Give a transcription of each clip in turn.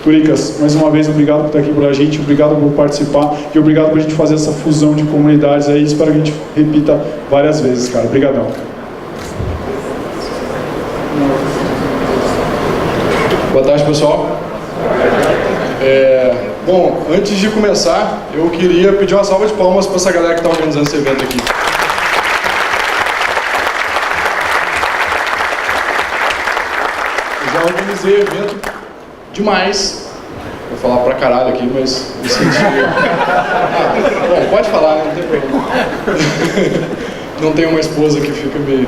Turicas, mais uma vez, obrigado por estar aqui com a gente, obrigado por participar e obrigado por a gente fazer essa fusão de comunidades aí. Espero que a gente repita várias vezes, cara. Obrigadão. Boa tarde, pessoal. Bom, antes de começar, eu queria pedir uma salva de palmas para essa galera que está organizando esse evento aqui. Eu já organizei evento demais. Vou falar pra caralho aqui, mas me senti... bom, pode falar, né? Não tem problema. Não tenho uma esposa que fica meio...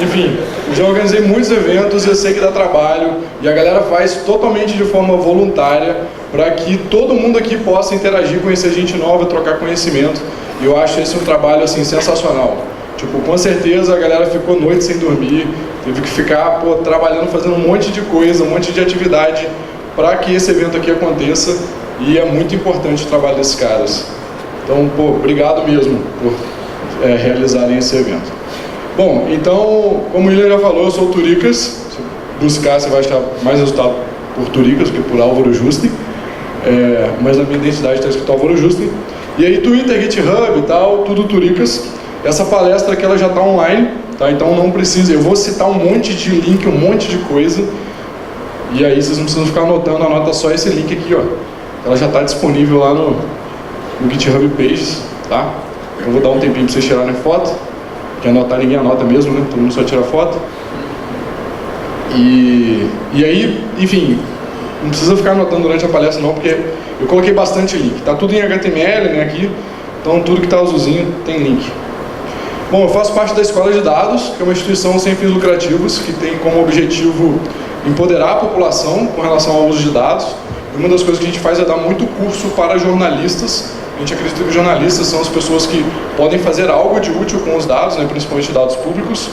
Enfim, já organizei muitos eventos, eu sei que dá trabalho e a galera faz totalmente de forma voluntária para que todo mundo aqui possa interagir, conhecer gente nova, trocar conhecimento. E eu acho esse um trabalho assim sensacional. Tipo, com certeza a galera ficou noite sem dormir, teve que ficar trabalhando, fazendo um monte de coisa, um monte de atividade para que esse evento aqui aconteça, e é muito importante o trabalho desses caras. Então, obrigado mesmo por realizarem esse evento. Bom, então, como o William já falou, eu sou o Turicas. Se buscar, você vai achar mais resultado por Turicas do que por Álvaro Justen. Mas na minha identidade está escrito Álvaro Justen. E aí, Twitter, GitHub e tal, tudo Turicas. Essa palestra aqui ela já está online, tá? Então não precisa, eu vou citar um monte de link, um monte de coisa. E aí vocês não precisam ficar anotando, anota só esse link aqui, ó. Ela já está disponível lá no GitHub Pages, tá? Eu vou dar um tempinho para vocês tirarem foto. Que anotar ninguém anota mesmo, né? Todo mundo só tira foto. E aí, enfim, não precisa ficar anotando durante a palestra não, porque eu coloquei bastante link. Tá tudo em HTML, né, aqui. Então tudo que tá azulzinho tem link. Bom, eu faço parte da Escola de Dados, que é uma instituição sem fins lucrativos, que tem como objetivo empoderar a população com relação ao uso de dados. E uma das coisas que a gente faz é dar muito curso para jornalistas. A gente acredita que jornalistas são as pessoas que podem fazer algo de útil com os dados, né, principalmente dados públicos.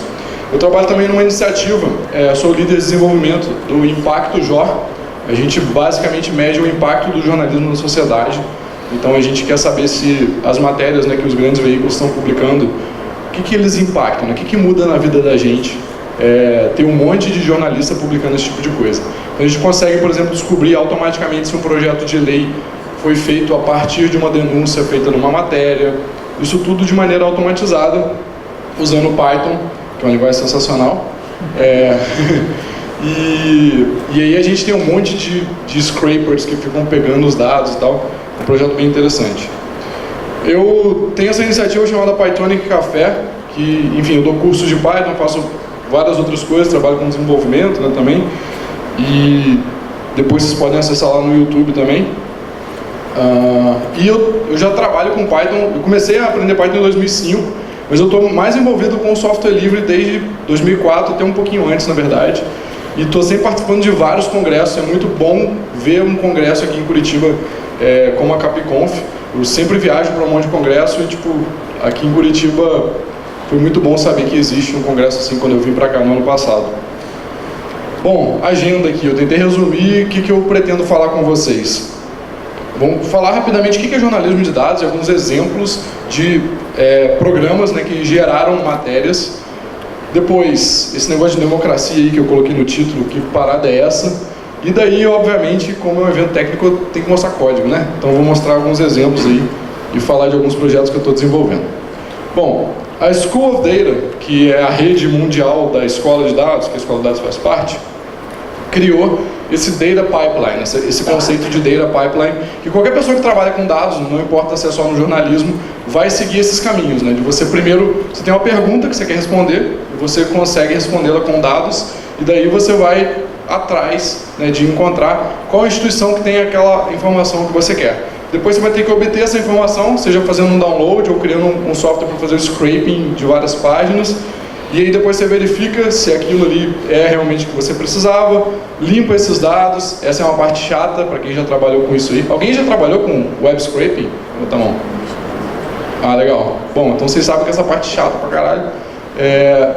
Eu trabalho também numa iniciativa, sou líder de desenvolvimento do Impacto JOR. A gente basicamente mede o impacto do jornalismo na sociedade. Então a gente quer saber se as matérias, né, que os grandes veículos estão publicando, o que eles impactam, né, o que muda na vida da gente. Tem um monte de jornalista publicando esse tipo de coisa. Então a gente consegue, por exemplo, descobrir automaticamente se um projeto de lei foi feito a partir de uma denúncia feita numa matéria. Isso tudo de maneira automatizada, usando Python, que é uma linguagem sensacional. E aí a gente tem um monte de scrapers que ficam pegando os dados e tal. É um projeto bem interessante. Eu tenho essa iniciativa chamada Pythonic Café, que, enfim, eu dou cursos de Python, faço várias outras coisas, trabalho com desenvolvimento, né, também. E depois vocês podem acessar lá no YouTube também. E eu já trabalho com Python, eu comecei a aprender Python em 2005, mas eu estou mais envolvido com o software livre desde 2004, até um pouquinho antes, na verdade. E estou sempre participando de vários congressos, é muito bom ver um congresso aqui em Curitiba, como a CapConf. Eu sempre viajo para um monte de congresso e, tipo, aqui em Curitiba foi muito bom saber que existe um congresso assim quando eu vim para cá no ano passado. Bom, agenda aqui, eu tentei resumir o que eu pretendo falar com vocês. Vamos falar rapidamente o que é jornalismo de dados e alguns exemplos de programas, né, que geraram matérias. Depois, esse negócio de democracia aí que eu coloquei no título, que parada é essa? E daí, obviamente, como é um evento técnico, eu tenho que mostrar código, né? Então vou mostrar alguns exemplos aí e falar de alguns projetos que eu estou desenvolvendo. Bom, a School of Data, que é a rede mundial da escola de dados, que a escola de dados faz parte, criou esse data pipeline, esse conceito de data pipeline, que qualquer pessoa que trabalha com dados, não importa se é só no jornalismo, vai seguir esses caminhos, né? De você primeiro, você tem uma pergunta que você quer responder, e você consegue respondê-la com dados, e daí você vai atrás, né, de encontrar qual instituição que tem aquela informação que você quer. Depois você vai ter que obter essa informação, seja fazendo um download ou criando um software para fazer o scraping de várias páginas. E aí depois você verifica se aquilo ali é realmente o que você precisava, limpa esses dados. Essa é uma parte chata para quem já trabalhou com isso aí. Alguém já trabalhou com web scraping? Levanta a mão. Ah, legal. Bom, então vocês sabem que essa parte chata pra caralho.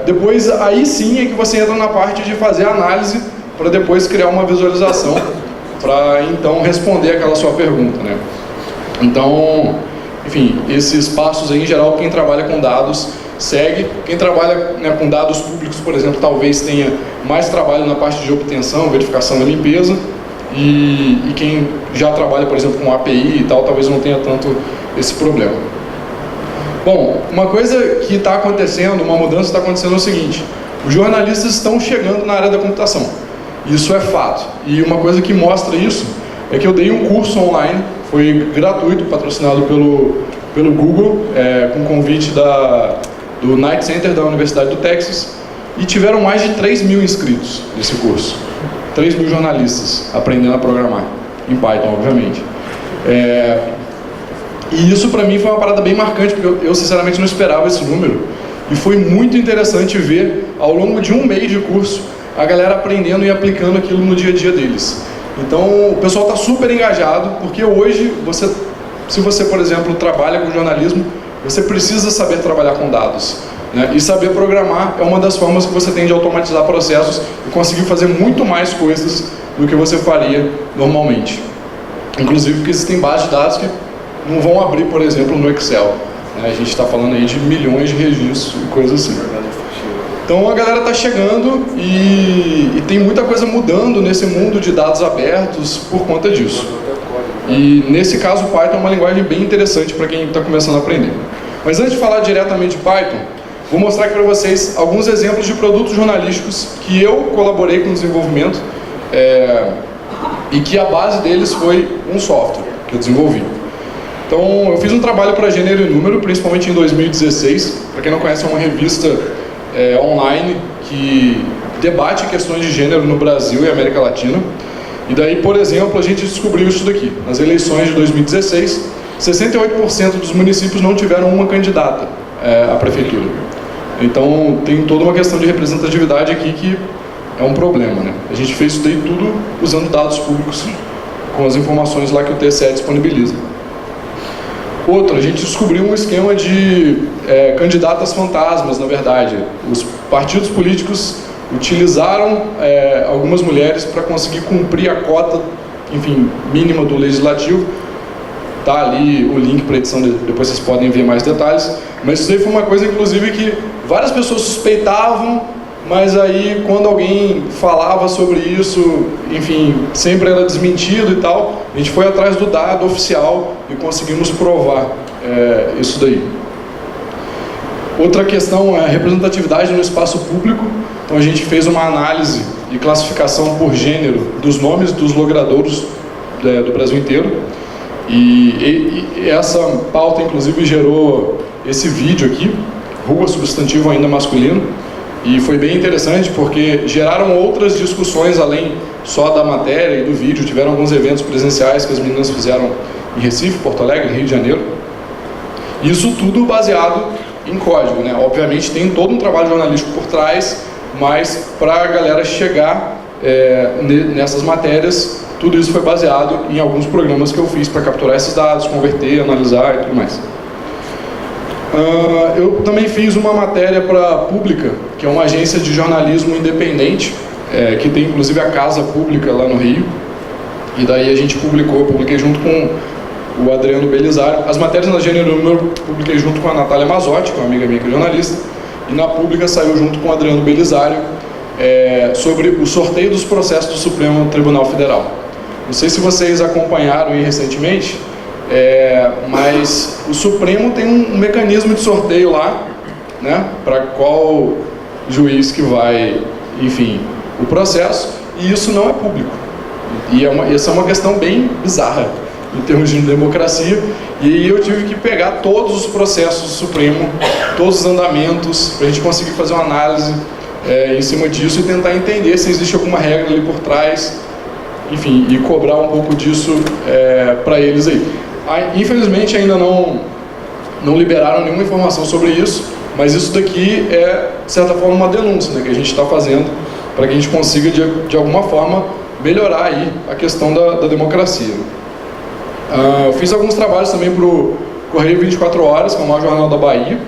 Depois, aí sim é que você entra na parte de fazer a análise para depois criar uma visualização para então responder aquela sua pergunta, né? Então, enfim, esses passos aí em geral quem trabalha com dados segue. Quem trabalha, né, com dados públicos, por exemplo, talvez tenha mais trabalha na parte de obtenção, verificação e limpeza, e quem já trabalha, por exemplo, com API e tal, talvez não tenha tanto esse problema. Bom, uma coisa que está acontecendo, uma mudança está acontecendo é o seguinte: os jornalistas estão chegando na área da computação. Isso é fato. E uma coisa que mostra isso é que eu dei um curso online, foi gratuito, patrocinado pelo Google, com convite do Knight Center da Universidade do Texas, e tiveram mais de 3.000 inscritos nesse curso. 3.000 jornalistas aprendendo a programar, em Python, obviamente. E isso para mim foi uma parada bem marcante, porque eu sinceramente não esperava esse número. E foi muito interessante ver, ao longo de um mês de curso, a galera aprendendo e aplicando aquilo no dia a dia deles. Então, o pessoal está super engajado, porque hoje, se você, por exemplo, trabalha com jornalismo, você precisa saber trabalhar com dados, né? E saber programar é uma das formas que você tem de automatizar processos e conseguir fazer muito mais coisas do que você faria normalmente. Inclusive porque existem bases de dados que não vão abrir, por exemplo, no Excel, né? A gente está falando aí de milhões de registros e coisas assim. Então a galera está chegando e tem muita coisa mudando nesse mundo de dados abertos por conta disso. E nesse caso o Python é uma linguagem bem interessante para quem está começando a aprender. Mas antes de falar diretamente de Python, vou mostrar aqui para vocês alguns exemplos de produtos jornalísticos que eu colaborei com o desenvolvimento e que a base deles foi um software que eu desenvolvi. Então eu fiz um trabalho para Gênero e Número, principalmente em 2016. Para quem não conhece, é uma revista online que debate questões de gênero no Brasil e América Latina. E daí, por exemplo, a gente descobriu isso daqui. Nas eleições de 2016, 68% dos municípios não tiveram uma candidata à prefeitura. Então tem toda uma questão de representatividade aqui que é um problema, né? A gente fez isso daí tudo usando dados públicos, com as informações lá que o TSE disponibiliza. Outro, a gente descobriu um esquema de candidatas fantasmas, na verdade. Os partidos políticos utilizaram algumas mulheres para conseguir cumprir a cota, enfim, mínima do legislativo. Tá ali o link para edição, depois vocês podem ver mais detalhes. Mas isso aí foi uma coisa, inclusive, que várias pessoas suspeitavam, mas aí quando alguém falava sobre isso, enfim, sempre era desmentido e tal. A gente foi atrás do dado oficial e conseguimos provar isso daí. Outra questão é a representatividade no espaço público. Então a gente fez uma análise e classificação por gênero dos nomes dos logradouros do Brasil inteiro. E essa pauta, inclusive, gerou esse vídeo aqui, Rua Substantivo Ainda Masculino. E foi bem interessante porque geraram outras discussões além só da matéria e do vídeo. Tiveram alguns eventos presenciais que as meninas fizeram em Recife, Porto Alegre, Rio de Janeiro. Isso tudo baseado em código, né? Obviamente tem todo um trabalho jornalístico por trás, mas para a galera chegar nessas matérias, tudo isso foi baseado em alguns programas que eu fiz para capturar esses dados, converter, analisar e tudo mais. Eu também fiz uma matéria para a Pública, que é uma agência de jornalismo independente, que tem inclusive a Casa Pública lá no Rio. E daí a gente publiquei junto com o Adriano Belisário. As matérias na Gênero e Número publiquei junto com a Natália Mazotti, que é uma amiga minha que é jornalista. E na Pública saiu junto com o Adriano Belisário sobre o sorteio dos processos do Supremo Tribunal Federal. Não sei se vocês acompanharam aí recentemente, mas o Supremo tem um mecanismo de sorteio lá, né, para qual juiz que vai, enfim, o processo, e isso não é público. E essa é uma questão bem bizarra em termos de democracia. E aí eu tive que pegar todos os processos do Supremo, todos os andamentos, para a gente conseguir fazer uma análise em cima disso e tentar entender se existe alguma regra ali por trás, enfim, e cobrar um pouco disso para eles aí. Infelizmente ainda não liberaram nenhuma informação sobre isso, mas isso daqui é, de certa forma, uma denúncia, né, que a gente está fazendo para que a gente consiga, de alguma forma, melhorar aí a questão da democracia. Eu fiz alguns trabalhos também para o Correio 24 Horas, que é o maior jornal da Bahia,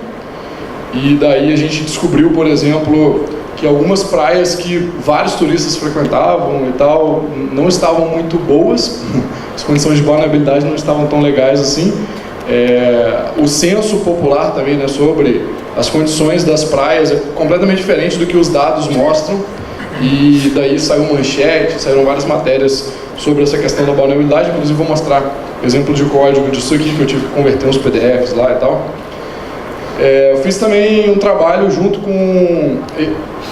e daí a gente descobriu, por exemplo, que algumas praias que vários turistas frequentavam e tal não estavam muito boas, as condições de vulnerabilidade não estavam tão legais assim. O censo popular também, né, sobre as condições das praias é completamente diferente do que os dados mostram. E daí saiu manchete, saíram várias matérias sobre essa questão da vulnerabilidade. Inclusive vou mostrar exemplo de código disso aqui, que eu tive que converter uns PDFs lá e tal. Eu fiz também um trabalho junto com...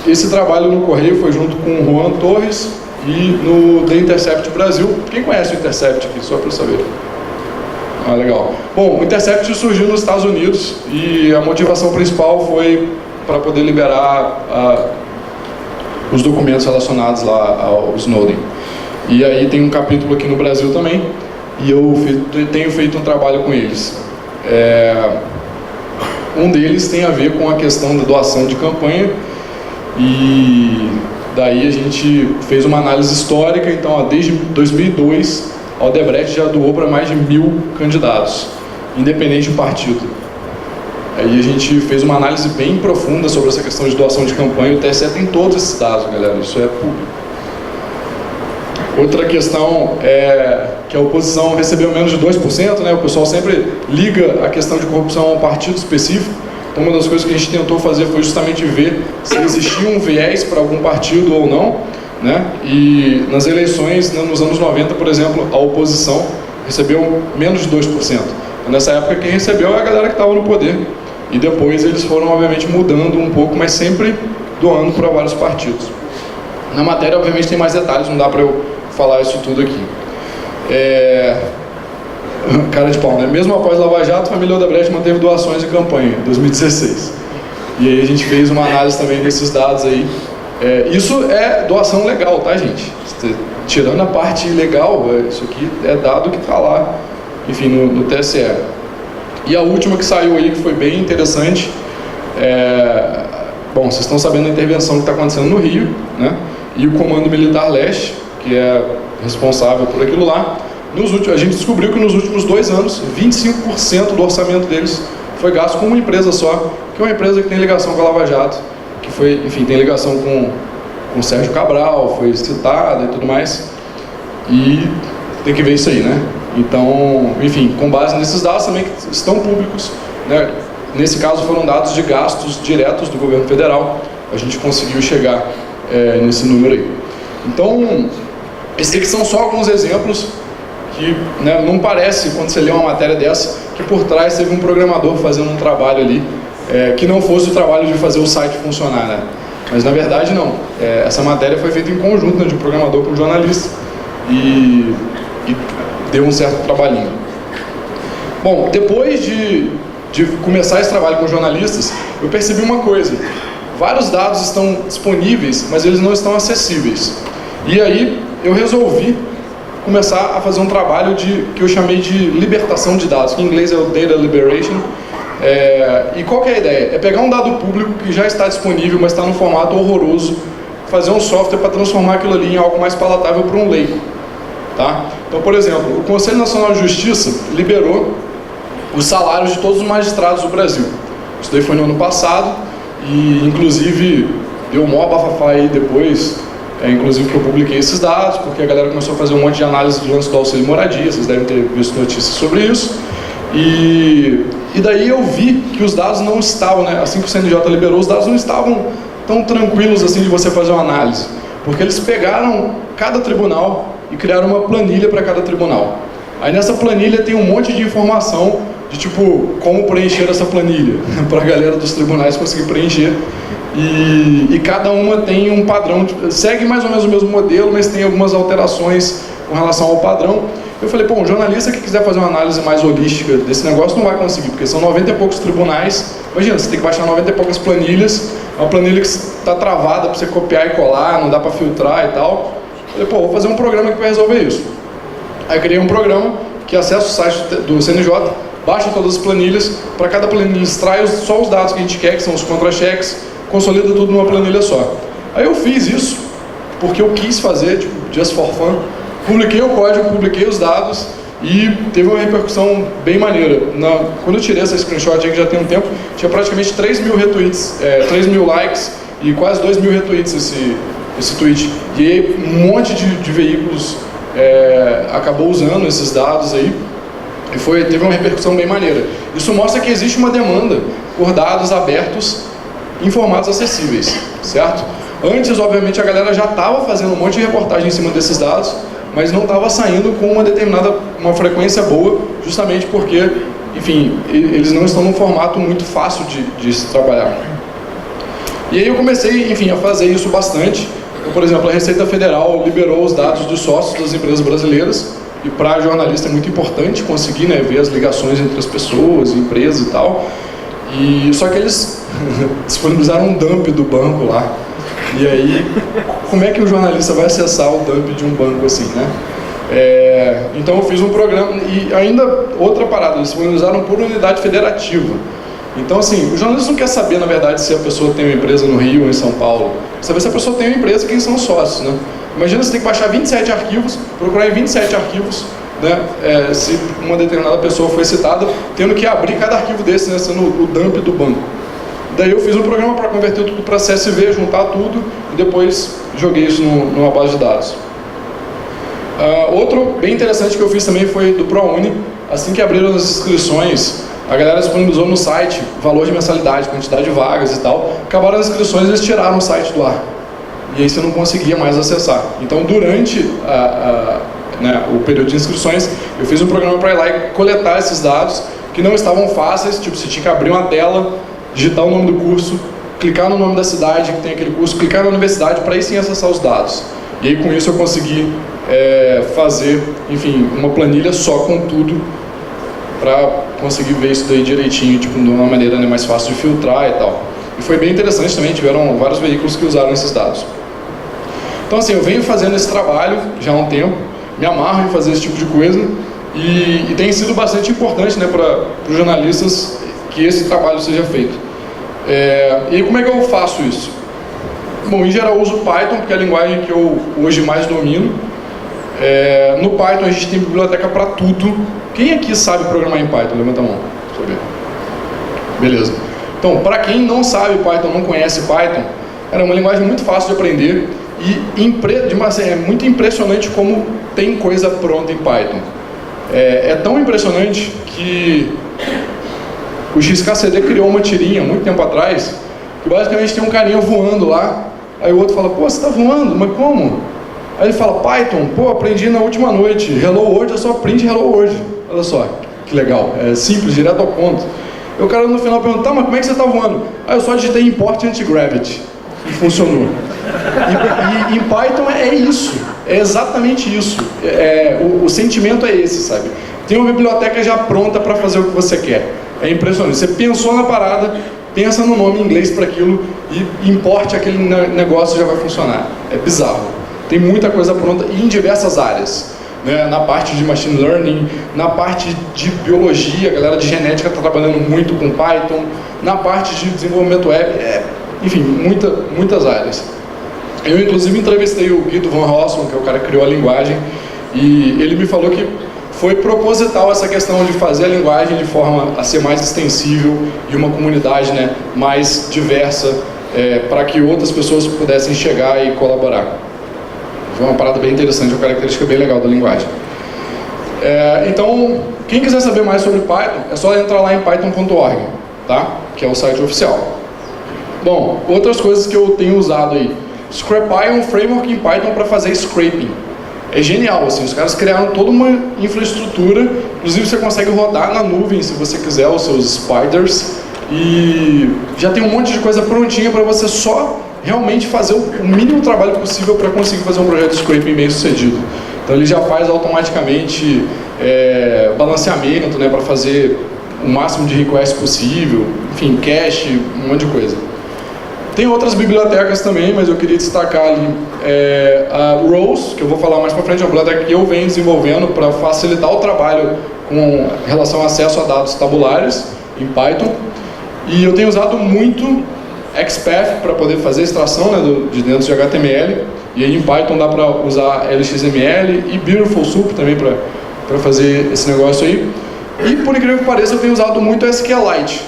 Esse trabalho no Correio foi junto com o Juan Torres e no The Intercept Brasil. Quem conhece o Intercept aqui, só para saber? Ah, legal. Bom, o Intercept surgiu nos Estados Unidos e a motivação principal foi para poder liberar os documentos relacionados lá ao Snowden. E aí tem um capítulo aqui no Brasil também, e eu tenho feito um trabalho com eles. Um deles tem a ver com a questão da doação de campanha, e daí a gente fez uma análise histórica. Então, desde 2002, a Odebrecht já doou para mais de 1000 candidatos, independente do partido. Aí a gente fez uma análise bem profunda sobre essa questão de doação de campanha. O TSE tem todos esses dados, galera, isso é público. Outra questão é que a oposição recebeu menos de 2%, né? O pessoal sempre liga a questão de corrupção a um partido específico. Então, uma das coisas que a gente tentou fazer foi justamente ver se existia um viés para algum partido ou não, né? E nas eleições, nos anos 90, por exemplo, a oposição recebeu menos de 2%. Nessa época, quem recebeu é a galera que estava no poder. E depois eles foram, obviamente, mudando um pouco, mas sempre doando para vários partidos. Na matéria, obviamente, tem mais detalhes, não dá para eu falar isso tudo aqui. Cara de pau, né? Mesmo após Lava Jato, a família Odebrecht manteve doações de campanha em 2016. E aí a gente fez uma análise também desses dados aí. Isso é doação legal, tá, gente? Tirando a parte ilegal, isso aqui é dado que está lá, enfim, no TSE. E a última que saiu aí, que foi bem interessante, bom, vocês estão sabendo da intervenção que está acontecendo no Rio, né? E o Comando Militar Leste, que é responsável por aquilo lá, a gente descobriu que nos últimos 2 anos, 25% do orçamento deles foi gasto com uma empresa só, que é uma empresa que tem ligação com a Lava Jato, que foi, enfim, tem ligação com o Sérgio Cabral, foi citada e tudo mais, e tem que ver isso aí, né? Então, enfim, com base nesses dados também que estão públicos, né? Nesse caso foram dados de gastos diretos do governo federal, a gente conseguiu chegar nesse número aí. Então, esses aqui são só alguns exemplos que, né, não parece, quando você lê uma matéria dessa, que por trás teve um programador fazendo um trabalho ali, que não fosse o trabalho de fazer o site funcionar, né? Mas na verdade não. Essa matéria foi feita em conjunto, né, de um programador com um jornalista, e deu um certo trabalhinho. Bom, depois de começar esse trabalho com jornalistas, eu percebi uma coisa: vários dados estão disponíveis, mas eles não estão acessíveis. E aí eu resolvi começar a fazer um trabalho que eu chamei de libertação de dados, que em inglês é o Data Liberation. E qual que é a ideia? É pegar um dado público que já está disponível, mas está num formato horroroso, fazer um software para transformar aquilo ali em algo mais palatável para um leigo. Tá? Então, por exemplo, o Conselho Nacional de Justiça liberou os salários de todos os magistrados do Brasil. Isso daí foi no ano passado, e inclusive deu um maior bafafá aí depois, inclusive que eu publiquei esses dados, porque a galera começou a fazer um monte de análise do lance do auxílio moradia, vocês devem ter visto notícias sobre isso. E daí eu vi que os dados não estavam, né, assim que o CNJ liberou, os dados não estavam tão tranquilos assim de você fazer uma análise, porque eles pegaram cada tribunal e criaram uma planilha para cada tribunal. Aí nessa planilha tem um monte de informação de tipo, como preencher essa planilha, para a galera dos tribunais conseguir preencher. E cada uma tem um padrão, segue mais ou menos o mesmo modelo, mas tem algumas alterações com relação ao padrão. Eu falei, pô, um jornalista que quiser fazer uma análise mais holística desse negócio não vai conseguir, porque são 90 e poucos tribunais. Imagina, você tem que baixar 90 e poucas planilhas, uma planilha que está travada para você copiar e colar, não dá para filtrar e tal. Eu falei, pô, vou fazer um programa que vai resolver isso. Aí eu criei um programa que acessa o site do CNJ, baixa todas as planilhas, para cada planilha extrai só os dados que a gente quer, que são os contra-cheques, consolida tudo numa planilha só. Aí eu fiz isso, porque eu quis fazer, tipo, just for fun. Publiquei o código, publiquei os dados e teve uma repercussão bem maneira. Quando eu tirei essa screenshot aí, que já tem um tempo, tinha praticamente 3.000 retweets, 3.000 likes e quase 2.000 retweets esse tweet. E aí um monte de veículos acabou usando esses dados aí e teve uma repercussão bem maneira. Isso mostra que existe uma demanda por dados abertos em formatos acessíveis, certo? Antes, obviamente, a galera já estava fazendo um monte de reportagem em cima desses dados, mas não estava saindo com uma frequência boa, justamente porque, enfim, eles não estão num formato muito fácil de se trabalhar. E aí eu comecei, enfim, a fazer isso bastante. Então, por exemplo, a Receita Federal liberou os dados dos sócios das empresas brasileiras, e para jornalista é muito importante conseguir, né, ver as ligações entre as pessoas, empresas e tal. Só que eles disponibilizaram um dump do banco lá. E aí, como é que o jornalista vai acessar o dump de um banco assim, né? Então eu fiz um programa, e ainda outra parada, eles disponibilizaram por unidade federativa. Então assim, o jornalista não quer saber, na verdade, se a pessoa tem uma empresa no Rio ou em São Paulo. Quer saber se a pessoa tem uma empresa e quem são os sócios, né? Imagina você tem que baixar 27 arquivos, procurar em 27 arquivos, né? Se uma determinada pessoa foi citada, tendo que abrir cada arquivo desse, né? Sendo o dump do banco. Daí eu fiz um programa para converter tudo para CSV, juntar tudo e depois joguei isso numa base de dados. Outro bem interessante que eu fiz também foi do ProUni. Assim que abriram as inscrições, a galera disponibilizou no site valor de mensalidade, quantidade de vagas e tal. Acabaram as inscrições, eles tiraram o site do ar. E aí você não conseguia mais acessar. Então durante o período de inscrições, eu fiz um programa para ir lá e coletar esses dados que não estavam fáceis, tipo, você tinha que abrir uma tela, digitar o nome do curso, clicar no nome da cidade que tem aquele curso, clicar na universidade para aí sim acessar os dados. E aí com isso eu consegui fazer, enfim, uma planilha só com tudo para conseguir ver isso daí direitinho, tipo, de uma maneira, né, mais fácil de filtrar e tal. E foi bem interessante também, tiveram vários veículos que usaram esses dados. Então assim, eu venho fazendo esse trabalho já há um tempo, me amarro em fazer esse tipo de coisa e tem sido bastante importante, né, para os jornalistas que esse trabalho seja feito. E como é que eu faço isso? Bom, em geral eu uso Python, porque é a linguagem que eu hoje mais domino. No Python a gente tem biblioteca para tudo. Quem aqui sabe programar em Python? Levanta a mão, deixa eu ver. Beleza. Então, para quem não sabe Python, não conhece Python, é uma linguagem muito fácil de aprender e é muito impressionante como tem coisa pronta em Python. É tão impressionante que o XKCD criou uma tirinha muito tempo atrás, que basicamente tem um carinha voando lá, aí o outro fala, pô, você está voando? Mas como? Aí ele fala, Python, pô, aprendi na última noite, Hello World, eu só aprendi Hello World. Olha só, que legal, é simples, direto ao ponto. E o cara no final pergunta, tá, mas como é que você está voando? Aí eu só digitei import anti-gravity e funcionou. E em Python é isso, é exatamente isso, o sentimento é esse, sabe? Tem uma biblioteca já pronta para fazer o que você quer. É impressionante, você pensou na parada, pensa no nome em inglês para aquilo e importe aquele negócio, já vai funcionar. É bizarro. Tem muita coisa pronta e em diversas áreas, né? Na parte de machine learning, na parte de biologia, a galera de genética está trabalhando muito com Python, na parte de desenvolvimento web, enfim, muitas áreas. Eu inclusive entrevistei o Guido Van Rossum, que é o cara que criou a linguagem, e ele me falou que foi proposital essa questão de fazer a linguagem de forma a ser mais extensível e uma comunidade, né, mais diversa, para que outras pessoas pudessem chegar e colaborar. Foi uma parada bem interessante, uma característica bem legal da linguagem. Então, quem quiser saber mais sobre Python, é só entrar lá em python.org, tá? Que é o site oficial. Bom, outras coisas que eu tenho usado aí. Scrapy é um framework em Python para fazer scraping. É genial, assim, os caras criaram toda uma infraestrutura, inclusive você consegue rodar na nuvem, se você quiser, os seus spiders, e já tem um monte de coisa prontinha para você só realmente fazer o mínimo trabalho possível para conseguir fazer um projeto de scraping bem sucedido. Então ele já faz automaticamente balanceamento, né, para fazer o máximo de request possível, enfim, cache, um monte de coisa. Tem outras bibliotecas também, mas eu queria destacar ali a Rose, que eu vou falar mais para frente, é uma biblioteca que eu venho desenvolvendo para facilitar o trabalho com relação ao acesso a dados tabulares em Python. E eu tenho usado muito XPath para poder fazer extração, né, de dentro de HTML. E aí em Python dá para usar LXML e Beautiful Soup também para fazer esse negócio aí. E por incrível que pareça, eu tenho usado muito SQLite.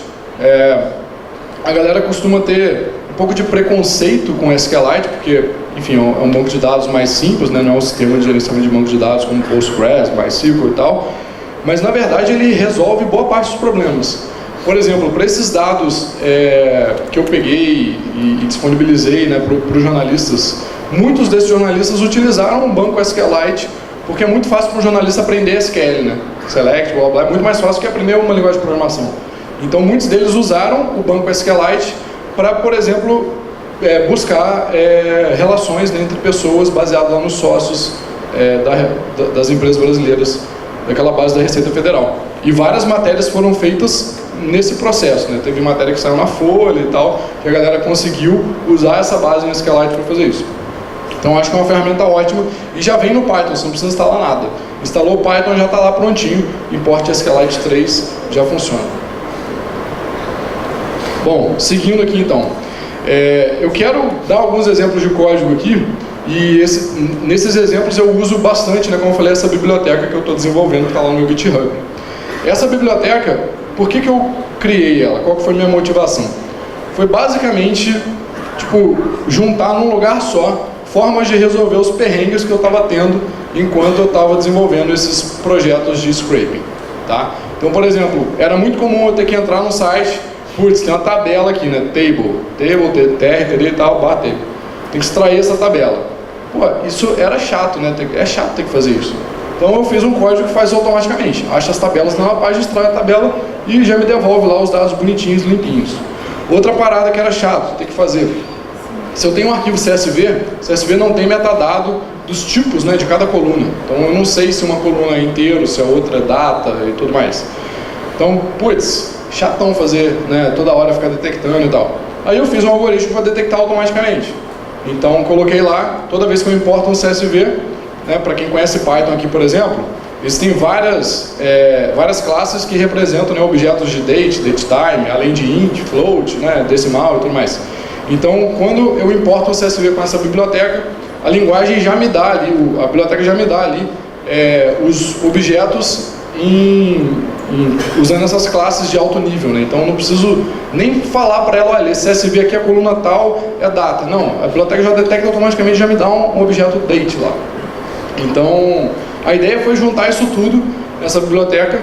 A galera costuma ter um pouco de preconceito com SQLite, porque, enfim, é um banco de dados mais simples, né? Não é um sistema de gerenciamento de banco de dados como Postgres, MySQL e tal, mas na verdade ele resolve boa parte dos problemas. por exemplo, para esses dados que eu peguei e disponibilizei, né, para os jornalistas, muitos desses jornalistas utilizaram o banco SQLite, porque é muito fácil para um jornalista aprender SQL, né? Select, blá, blá, é muito mais fácil que aprender uma linguagem de programação. Então, muitos deles usaram o banco SQLite para, por exemplo, buscar relações, né, entre pessoas baseadas lá nos sócios das empresas brasileiras, daquela base da Receita Federal. E várias matérias foram feitas nesse processo, né? Teve matéria que saiu na Folha e tal, que a galera conseguiu usar essa base no SQLite para fazer isso. Então, acho que é uma ferramenta ótima e já vem no Python, você não precisa instalar nada. Instalou o Python, já está lá prontinho, importe SQLite 3, já funciona. Bom, seguindo aqui então. Eu quero dar alguns exemplos de código aqui, e nesses exemplos eu uso bastante, né, como eu falei, essa biblioteca que eu estou desenvolvendo, que está lá no meu GitHub. Essa biblioteca, por que eu criei ela? Qual que foi a minha motivação? Foi basicamente, tipo, juntar num lugar só formas de resolver os perrengues que eu estava tendo enquanto eu estava desenvolvendo esses projetos de scraping, tá? Então, por exemplo, era muito comum eu ter que entrar no site, putz, tem uma tabela aqui, né? Table, TR, e tal, table. Tem que extrair essa tabela. Pô, isso era chato, né? É chato ter que fazer isso. Então eu fiz um código que faz automaticamente. Acha as tabelas na página, extrai a tabela e já me devolve lá os dados bonitinhos, limpinhos. Outra parada que era chato ter que fazer. Se eu tenho um arquivo CSV não tem metadado dos tipos, né, de cada coluna. Então eu não sei se uma coluna é inteiro, se a outra é data e tudo mais. Então, putz, chatão fazer, né, toda hora ficar detectando e tal. Aí eu fiz um algoritmo para detectar automaticamente. Então coloquei lá, toda vez que eu importo um CSV, né, para quem conhece Python aqui, por exemplo, existem várias classes que representam, né, objetos de date, datetime, além de int, float, né, decimal e tudo mais. Então, quando eu importo o CSV com essa biblioteca, a linguagem já me dá ali, a biblioteca já me dá ali os objetos usando essas classes de alto nível, né? Então, eu não preciso nem falar para ela, olha, esse CSV aqui, a coluna tal, é data. Não, a biblioteca já detecta automaticamente, já me dá um objeto date lá. Então, a ideia foi juntar isso tudo nessa biblioteca.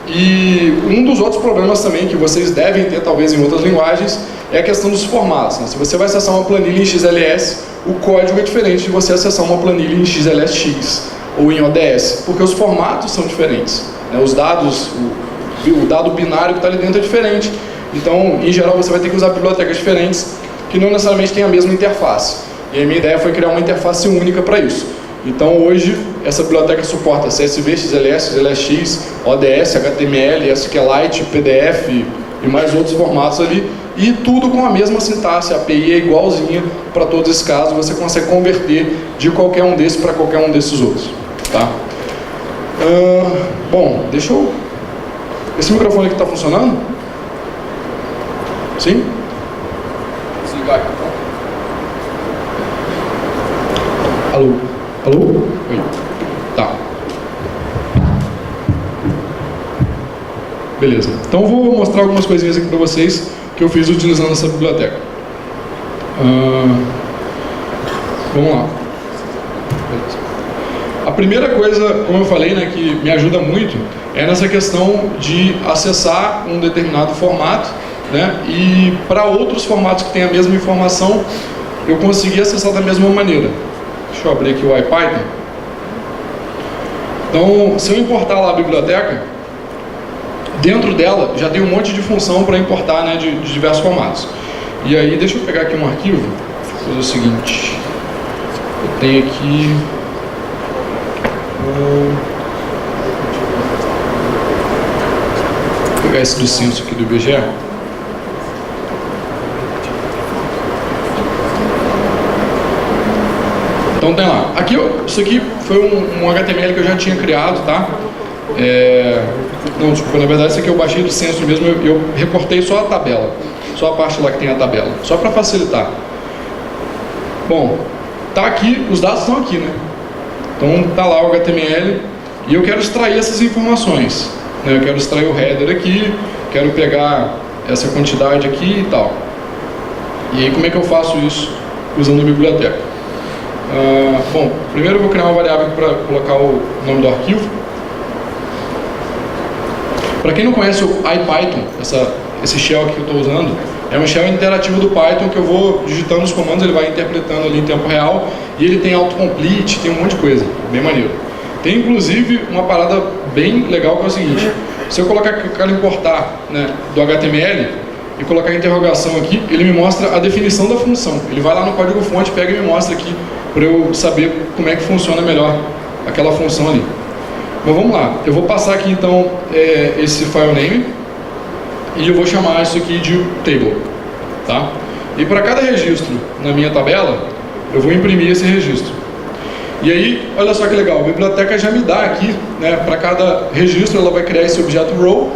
E um dos outros problemas também que vocês devem ter, talvez em outras linguagens, é a questão dos formatos, né? Se você vai acessar uma planilha em XLS, o código é diferente de você acessar uma planilha em XLSX ou em ODS, porque os formatos são diferentes, né? Os dados, o dado binário que está ali dentro é diferente. Então, em geral, você vai ter que usar bibliotecas diferentes que não necessariamente têm a mesma interface. E a minha ideia foi criar uma interface única para isso. Então, hoje, essa biblioteca suporta CSV, XLS, XLSX, ODS, HTML, SQLite, PDF e mais outros formatos ali, e tudo com a mesma sintaxe. A API é igualzinha para todos esses casos, você consegue converter de qualquer um desses para qualquer um desses outros. Tá? Bom, deixa eu... Esse microfone aqui está funcionando? Sim? Desligar aqui. Alô? Alô? Oi. Tá. Beleza. Então eu vou mostrar algumas coisinhas aqui para vocês que eu fiz utilizando essa biblioteca. Vamos lá. Beleza. A primeira coisa, como eu falei, né, que me ajuda muito, é nessa questão de acessar um determinado formato, né, e para outros formatos que têm a mesma informação, eu consegui acessar da mesma maneira. Deixa eu abrir aqui o IPython. Então, se eu importar lá a biblioteca, dentro dela já tem um monte de função para importar, né, de diversos formatos. E aí, deixa eu pegar aqui um arquivo. Vou fazer o seguinte. Eu tenho aqui... Vou pegar esse do censo aqui do IBGE. Então tem lá. Aqui, isso aqui foi um HTML que eu já tinha criado, tá? Não, desculpa, na verdade isso aqui eu baixei do censo mesmo, eu recortei só a tabela. Só a parte lá que tem a tabela. Só para facilitar. Bom, tá aqui, os dados estão aqui, né? Então tá lá o HTML e eu quero extrair essas informações, né? Eu quero extrair o header aqui, quero pegar essa quantidade aqui e tal. E aí como é que eu faço isso usando a biblioteca? Bom, primeiro eu vou criar uma variável para colocar o nome do arquivo. Para quem não conhece o IPython, esse shell aqui que eu estou usando, é um shell interativo do Python que eu vou digitando os comandos, ele vai interpretando ali em tempo real, e ele tem autocomplete, tem um monte de coisa, bem maneiro. Tem inclusive uma parada bem legal que é o seguinte, se eu colocar que eu quero importar, né, do HTML e colocar a interrogação aqui, ele me mostra a definição da função. Ele vai lá no código-fonte, pega e me mostra aqui para eu saber como é que funciona melhor aquela função ali. Mas vamos lá, eu vou passar aqui então esse file name e eu vou chamar isso aqui de table, tá? E para cada registro na minha tabela, eu vou imprimir esse registro. E aí, olha só que legal, a biblioteca já me dá aqui, né, para cada registro ela vai criar esse objeto row,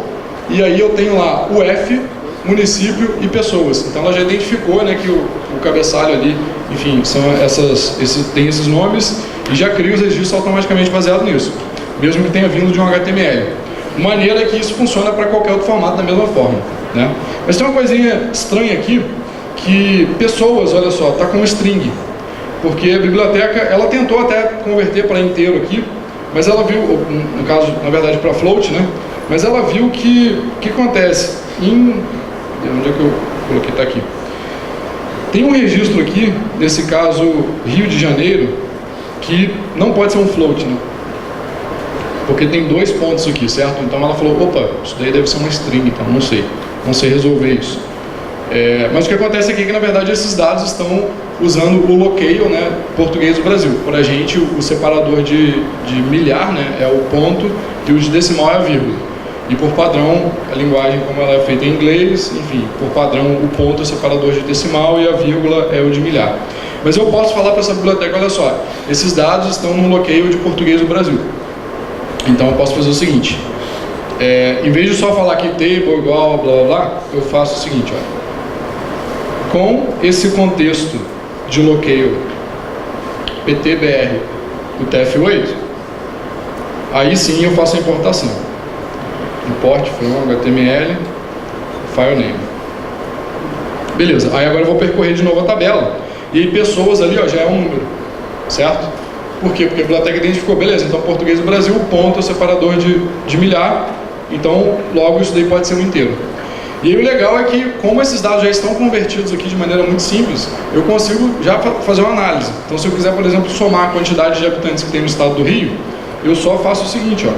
e aí eu tenho lá o F, município e pessoas. Então ela já identificou, né, que o cabeçalho ali, enfim, tem esses nomes e já cria os registros automaticamente baseado nisso, mesmo que tenha vindo de um HTML. Maneira que isso funciona para qualquer outro formato da mesma forma, né? Mas tem uma coisinha estranha aqui, que pessoas, olha só, está com string, porque a biblioteca, ela tentou até converter para inteiro aqui, mas ela viu, no caso, na verdade, para float, né? Mas ela viu que o que acontece onde é que eu coloquei? Está aqui. Tem um registro aqui, nesse caso Rio de Janeiro, que não pode ser um float, né? Porque tem 2 pontos aqui, certo? Então ela falou, opa, isso daí deve ser uma string, então não sei resolver isso. Mas o que acontece aqui é que na verdade esses dados estão usando o locale, né, português do Brasil. Por a gente, o separador de milhar, né, é o ponto e o de decimal é a vírgula. E por padrão, a linguagem como ela é feita em inglês, enfim, por padrão o ponto é o separador de decimal e a vírgula é o de milhar. Mas eu posso falar para essa biblioteca, olha só, esses dados estão no locale de português do Brasil. Então eu posso fazer o seguinte, em vez de só falar que table igual blá blá blá, eu faço o seguinte, ó, com esse contexto de locale ptbr do TF8, aí sim eu faço a importação. Import from HTML file name. Beleza, aí agora eu vou percorrer de novo a tabela. E aí pessoas ali, ó, já é um número, certo? Por quê? Porque a biblioteca identificou, beleza, então português do Brasil, ponto é o separador de milhar, então logo isso daí pode ser um inteiro. E aí o legal é que, como esses dados já estão convertidos aqui de maneira muito simples, eu consigo já fazer uma análise. Então se eu quiser, por exemplo, somar a quantidade de habitantes que tem no estado do Rio, eu só faço o seguinte, ó,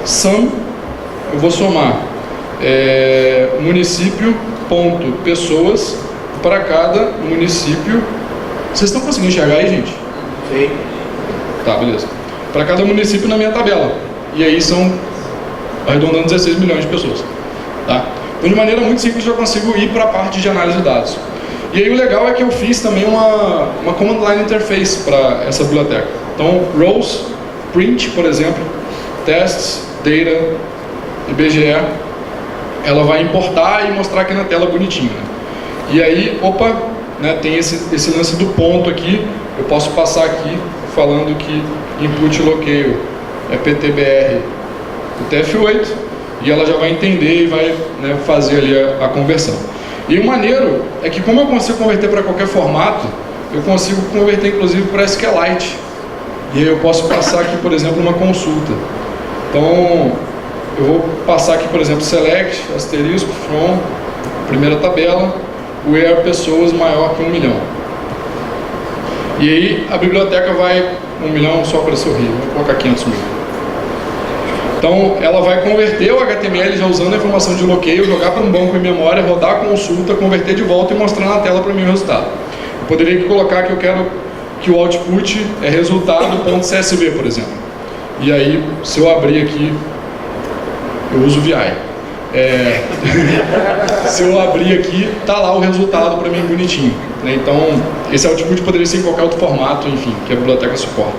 sum, eu vou somar município, ponto, pessoas, para cada município. Vocês estão conseguindo enxergar aí, gente? Sim. Tá, beleza. Para cada município na minha tabela. E aí são, arredondando, 16 milhões de pessoas. Tá? Então, de maneira muito simples, eu consigo ir para a parte de análise de dados. E aí o legal é que eu fiz também uma command line interface para essa biblioteca. Então, rows, print, por exemplo, tests, data, IBGE, ela vai importar e mostrar aqui na tela bonitinho. Né? E aí, opa, né, tem esse lance do ponto aqui, eu posso passar aqui falando que input locale é ptbr do TF8 e ela já vai entender e vai, né, fazer ali a conversão. E o maneiro é que como eu consigo converter para qualquer formato, eu consigo converter inclusive para SQLite. E aí eu posso passar aqui, por exemplo, uma consulta. Então, eu vou passar aqui, por exemplo, select, asterisco, from, primeira tabela, where pessoas maior que 1 milhão. E aí a biblioteca vai, 1 milhão só apareceu Rio, vou colocar 500 mil. Então ela vai converter o HTML já usando a informação de locale, jogar para um banco em memória, rodar a consulta, converter de volta e mostrar na tela para mim o resultado. Eu poderia aqui colocar que eu quero que o output é resultado.csv, por exemplo. E aí, se eu abrir aqui, eu uso VI. Se eu abrir aqui, tá lá o resultado para mim bonitinho, né? Então, esse output poderia ser em qualquer outro formato, enfim, que a biblioteca suporta.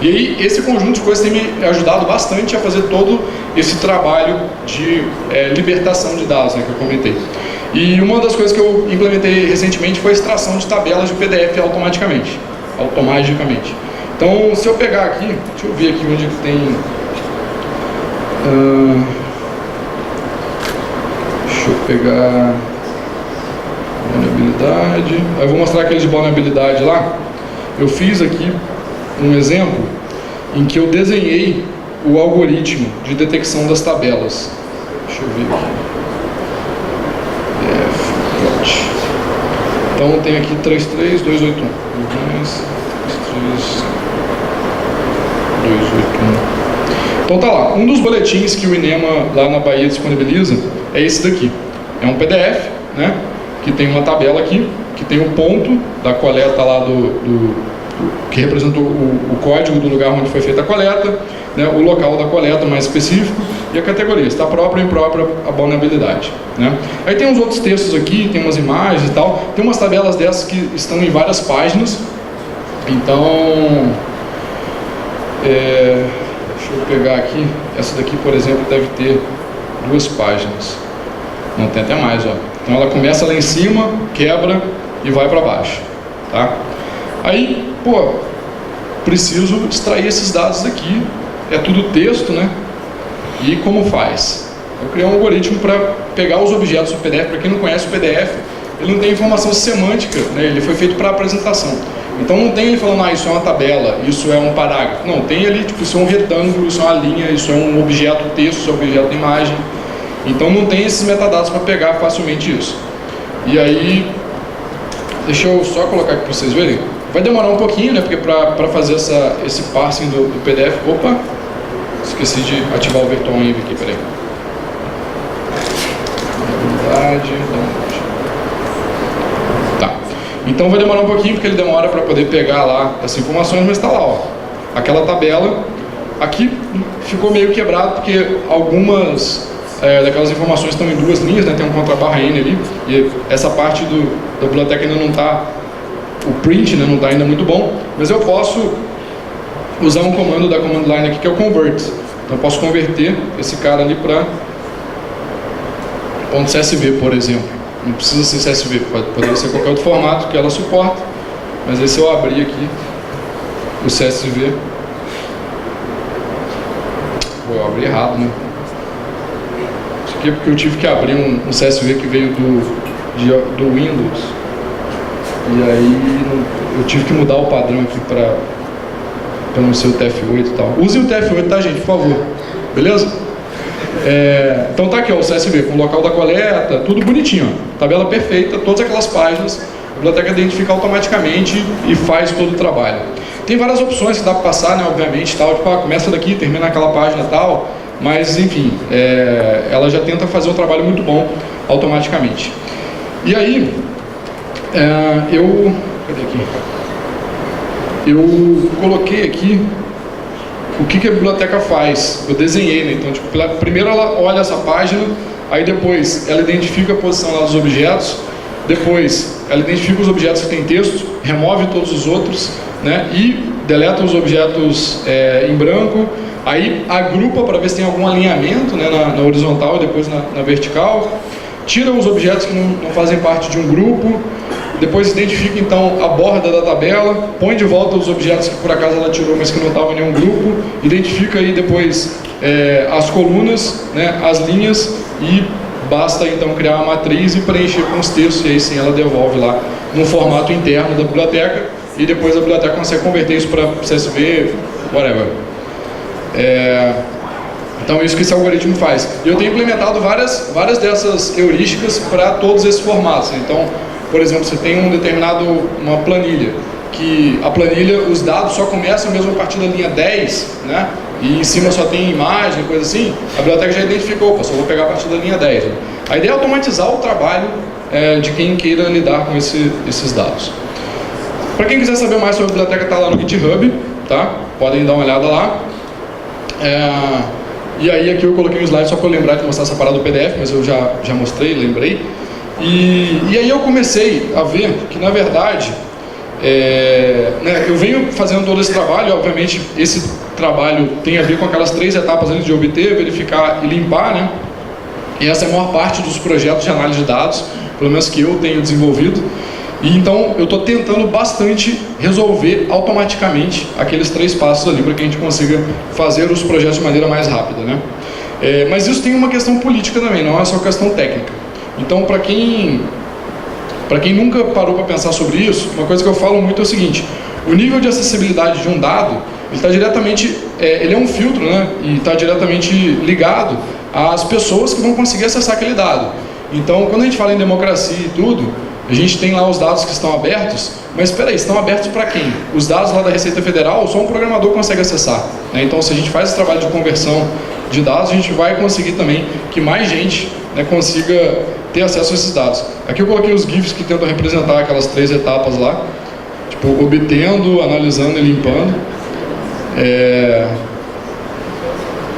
E aí, esse conjunto de coisas tem me ajudado bastante a fazer todo esse trabalho de libertação de dados, né, que eu comentei. E uma das coisas que eu implementei recentemente foi a extração de tabelas de PDF automaticamente. Então, se eu pegar aqui, deixa eu ver aqui onde que tem... Deixa eu pegar vulnerabilidade. Eu vou mostrar aquele de vulnerabilidade lá. Eu fiz aqui um exemplo em que eu desenhei o algoritmo de detecção das tabelas. Deixa eu ver aqui. Então tem aqui 33281. 33281. Então tá lá, um dos boletins que o INEMA lá na Bahia disponibiliza é esse daqui. É um PDF, né, que tem uma tabela aqui, que tem o ponto da coleta lá que representa o código do lugar onde foi feita a coleta, né, o local da coleta mais específico e a categoria, está própria ou imprópria a vulnerabilidade, né. Aí tem uns outros textos aqui, tem umas imagens e tal, tem umas tabelas dessas que estão em várias páginas, então... deixa eu pegar aqui, essa daqui, por exemplo, deve ter 2 páginas. Não, tem até mais, ó. Então ela começa lá em cima, quebra e vai para baixo, tá? Aí, pô, preciso extrair esses dados daqui. É tudo texto, né? E como faz? Eu criei um algoritmo para pegar os objetos do PDF. Para quem não conhece o PDF, ele não tem informação semântica, né? Ele foi feito para apresentação. Então não tem ele falando, isso é uma tabela, isso é um parágrafo. Não, tem ali, tipo, isso é um retângulo, isso é uma linha, isso é um objeto texto, isso é um objeto imagem. Então não tem esses metadados para pegar facilmente isso. E aí, deixa eu só colocar aqui para vocês verem. Vai demorar um pouquinho, né, porque para fazer esse parsing do PDF... Opa! Esqueci de ativar o virtual env aqui, peraí. Tá. Então vai demorar um pouquinho, porque ele demora para poder pegar lá essas informações, mas está lá, ó. Aquela tabela. Aqui ficou meio quebrado, porque algumas daquelas informações estão em 2 linhas, né? Tem um contrabarra N ali, e essa parte da biblioteca ainda não está, o print, né, não está ainda muito bom, mas eu posso usar um comando da command line aqui, que é o convert. Então eu posso converter esse cara ali para .csv, por exemplo. Não precisa ser CSV, pode ser qualquer outro formato que ela suporta, mas aí se eu abrir aqui o CSV, eu abri errado, né? Isso aqui é porque eu tive que abrir um CSV que veio do Windows, e aí eu tive que mudar o padrão aqui para não ser o TF8 e tal. Use o TF8, tá, gente, por favor, beleza? Então tá aqui, ó, o CSV com o local da coleta, tudo bonitinho, ó, tabela perfeita, todas aquelas páginas, a biblioteca identifica automaticamente e faz todo o trabalho. Tem várias opções que dá para passar, né, obviamente, tal, tipo, começa daqui, termina naquela página tal, mas enfim, ela já tenta fazer um trabalho muito bom automaticamente. E aí, cadê aqui? Eu coloquei aqui o que a biblioteca faz. Eu desenhei, né? Então, tipo, primeiro ela olha essa página, aí depois ela identifica a posição lá dos objetos, depois ela identifica os objetos que tem texto, remove todos os outros, né? E deleta os objetos em branco, aí agrupa para ver se tem algum alinhamento, né, na horizontal e depois na vertical, tira os objetos que não fazem parte de um grupo, depois identifica então a borda da tabela, põe de volta os objetos que por acaso ela tirou, mas que não estavam em nenhum grupo, identifica aí depois as colunas, né, as linhas, e basta então criar uma matriz e preencher com os textos, e aí sim ela devolve lá no formato interno da biblioteca, e depois a biblioteca consegue converter isso para CSV, whatever. Então é isso que esse algoritmo faz. E eu tenho implementado várias dessas heurísticas para todos esses formatos. Então, por exemplo, você tem uma planilha, que a planilha, os dados só começam mesmo a partir da linha 10, né? E em cima só tem imagem, coisa assim, a biblioteca já identificou, só vou pegar a partir da linha 10. Né? A ideia é automatizar o trabalho de quem queira lidar com esses dados. Para quem quiser saber mais sobre a biblioteca, está lá no GitHub, tá? Podem dar uma olhada lá. E aí aqui eu coloquei um slide só para eu lembrar de mostrar essa parada do PDF, mas eu já mostrei, lembrei. E aí eu comecei a ver que, na verdade, eu venho fazendo todo esse trabalho, obviamente esse trabalho tem a ver com aquelas 3 etapas ali de obter, verificar e limpar, né? E essa é a maior parte dos projetos de análise de dados, pelo menos que eu tenho desenvolvido. E então eu estou tentando bastante resolver automaticamente aqueles 3 passos ali para que a gente consiga fazer os projetos de maneira mais rápida, né? Mas isso tem uma questão política também, não é só questão técnica. Então, para quem nunca parou para pensar sobre isso, uma coisa que eu falo muito é o seguinte: o nível de acessibilidade de um dado, ele está diretamente, ele é um filtro, né? E está diretamente ligado às pessoas que vão conseguir acessar aquele dado. Então, quando a gente fala em democracia e tudo, A gente tem lá os dados que estão abertos, mas espera aí, estão abertos para quem? Os dados lá da Receita Federal, só um programador consegue acessar, né? Então, se a gente faz esse trabalho de conversão de dados, a gente vai conseguir também que mais gente, né, consiga ter acesso a esses dados. Aqui eu coloquei os GIFs que tentam representar aquelas 3 etapas lá, tipo, obtendo, analisando e limpando.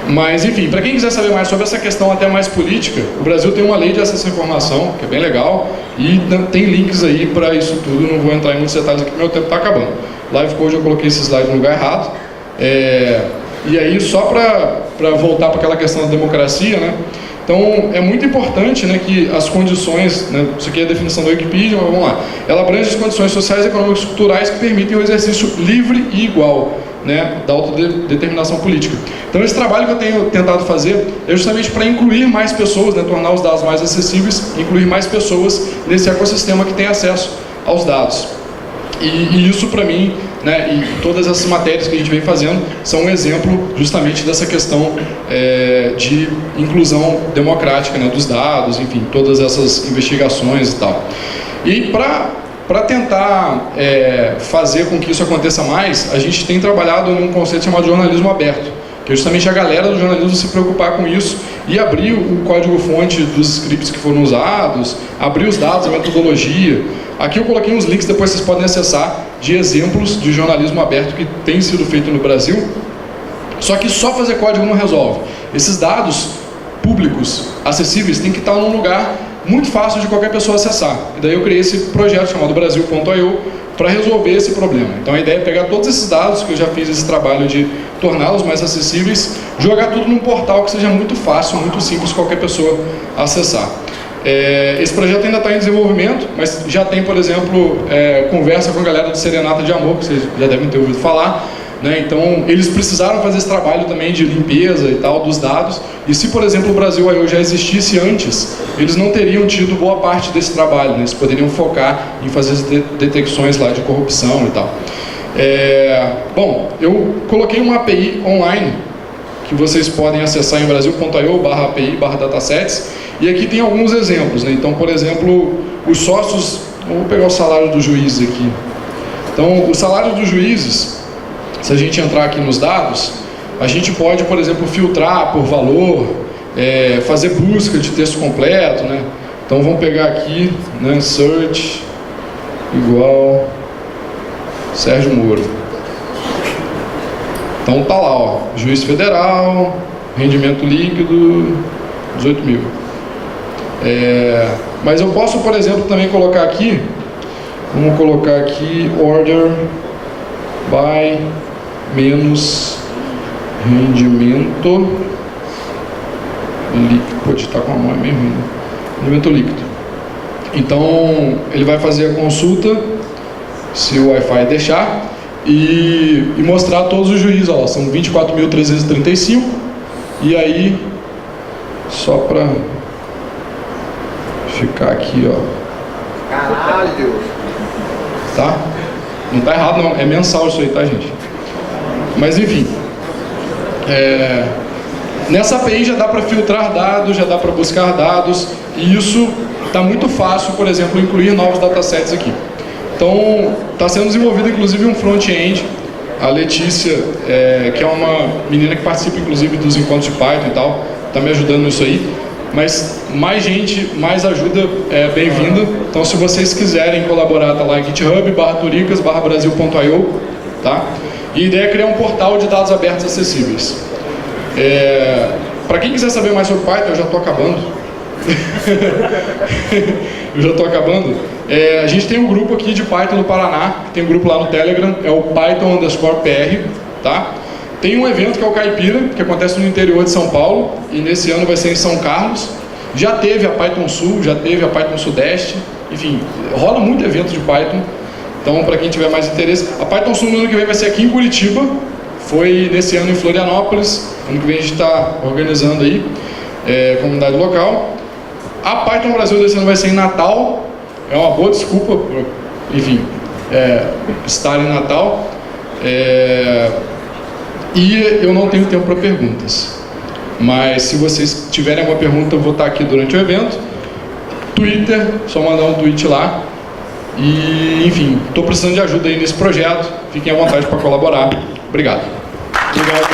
Mas, enfim, para quem quiser saber mais sobre essa questão até mais política, o Brasil tem uma lei de acesso à informação, que é bem legal, e tem links aí para isso tudo, não vou entrar em muitos detalhes aqui, meu tempo está acabando. Live Code eu coloquei esse slide no lugar errado. E aí, só para voltar para aquela questão da democracia, né? Então, é muito importante, né, que as condições, né, isso aqui é a definição da Wikipedia, mas vamos lá, ela abrange as condições sociais, econômicas e culturais que permitem o exercício livre e igual, né, da autodeterminação política. Então, esse trabalho que eu tenho tentado fazer é justamente para incluir mais pessoas, né, tornar os dados mais acessíveis, incluir mais pessoas nesse ecossistema que tem acesso aos dados. E isso, para mim, né, e todas essas matérias que a gente vem fazendo são um exemplo justamente dessa questão de inclusão democrática, né, dos dados, enfim, todas essas investigações e tal. E para tentar fazer com que isso aconteça mais, a gente tem trabalhado num conceito chamado jornalismo aberto, que é justamente a galera do jornalismo se preocupar com isso e abrir o código-fonte dos scripts que foram usados, abrir os dados, a metodologia. Aqui eu coloquei uns links, depois vocês podem acessar, de exemplos de jornalismo aberto que tem sido feito no Brasil. Só que só fazer código não resolve. Esses dados públicos, acessíveis, tem que estar num lugar muito fácil de qualquer pessoa acessar. E daí eu criei esse projeto chamado Brasil.io para resolver esse problema. Então a ideia é pegar todos esses dados, que eu já fiz esse trabalho de torná-los mais acessíveis, jogar tudo num portal que seja muito fácil, muito simples, qualquer pessoa acessar. Esse projeto ainda está em desenvolvimento, mas já tem, por exemplo, conversa com a galera do Serenata de Amor, que vocês já devem ter ouvido falar, né? Então, eles precisaram fazer esse trabalho também de limpeza e tal dos dados, e se, por exemplo, o Brasil.io já existisse antes, eles não teriam tido boa parte desse trabalho, né? Eles poderiam focar em fazer as detecções lá de corrupção e tal. Bom, eu coloquei uma API online que vocês podem acessar em brasil.io/API/datasets, e aqui tem alguns exemplos, né? Então, por exemplo, os sócios, vou pegar o salário dos juízes aqui. Então, o salário dos juízes, se a gente entrar aqui nos dados, a gente pode, por exemplo, filtrar por valor, fazer busca de texto completo, né? Então, vamos pegar aqui, né, search igual Sérgio Moro. Então tá lá, ó, juiz federal, rendimento líquido, 18 mil. Mas eu posso, por exemplo, também colocar aqui, vamos colocar aqui, order by menos rendimento líquido. Pode estar com a mão, é meio ruim, né? Rendimento líquido. Então, ele vai fazer a consulta, se o Wi-Fi deixar, e mostrar todos os juízes, ó, são 24.335, e aí, só para ficar aqui, ó. Caralho! Tá? Não tá errado não, é mensal isso aí, tá, gente? Mas enfim, nessa API já dá para filtrar dados, já dá para buscar dados, e isso tá muito fácil, por exemplo, incluir novos datasets aqui. Então, está sendo desenvolvido inclusive um front-end, a Letícia, que é uma menina que participa inclusive dos encontros de Python e tal, está me ajudando nisso aí, mas mais gente, mais ajuda é bem-vinda. Então, se vocês quiserem colaborar, tá lá em github/turicas/brasil.io, tá? E a ideia é criar um portal de dados abertos acessíveis. Para quem quiser saber mais sobre Python, eu já estou acabando. A gente tem um grupo aqui de Python no Paraná, tem um grupo lá no Telegram, é o Python_PR, tá? Tem um evento que é o Caipira, que acontece no interior de São Paulo, e nesse ano vai ser em São Carlos. Já teve a Python Sul, já teve a Python Sudeste, enfim, rola muito evento de Python. Então, para quem tiver mais interesse, a Python Sul no ano que vem vai ser aqui em Curitiba, foi nesse ano em Florianópolis, ano que vem a gente está organizando aí, comunidade local. A Python Brasil desse ano vai ser em Natal, é uma boa desculpa, enfim, estar em Natal. E eu não tenho tempo para perguntas, mas se vocês tiverem alguma pergunta, eu vou estar aqui durante o evento. Twitter, só mandar um tweet lá, E, enfim, estou precisando de ajuda aí nesse projeto. Fiquem à vontade para colaborar. Obrigado. Obrigado.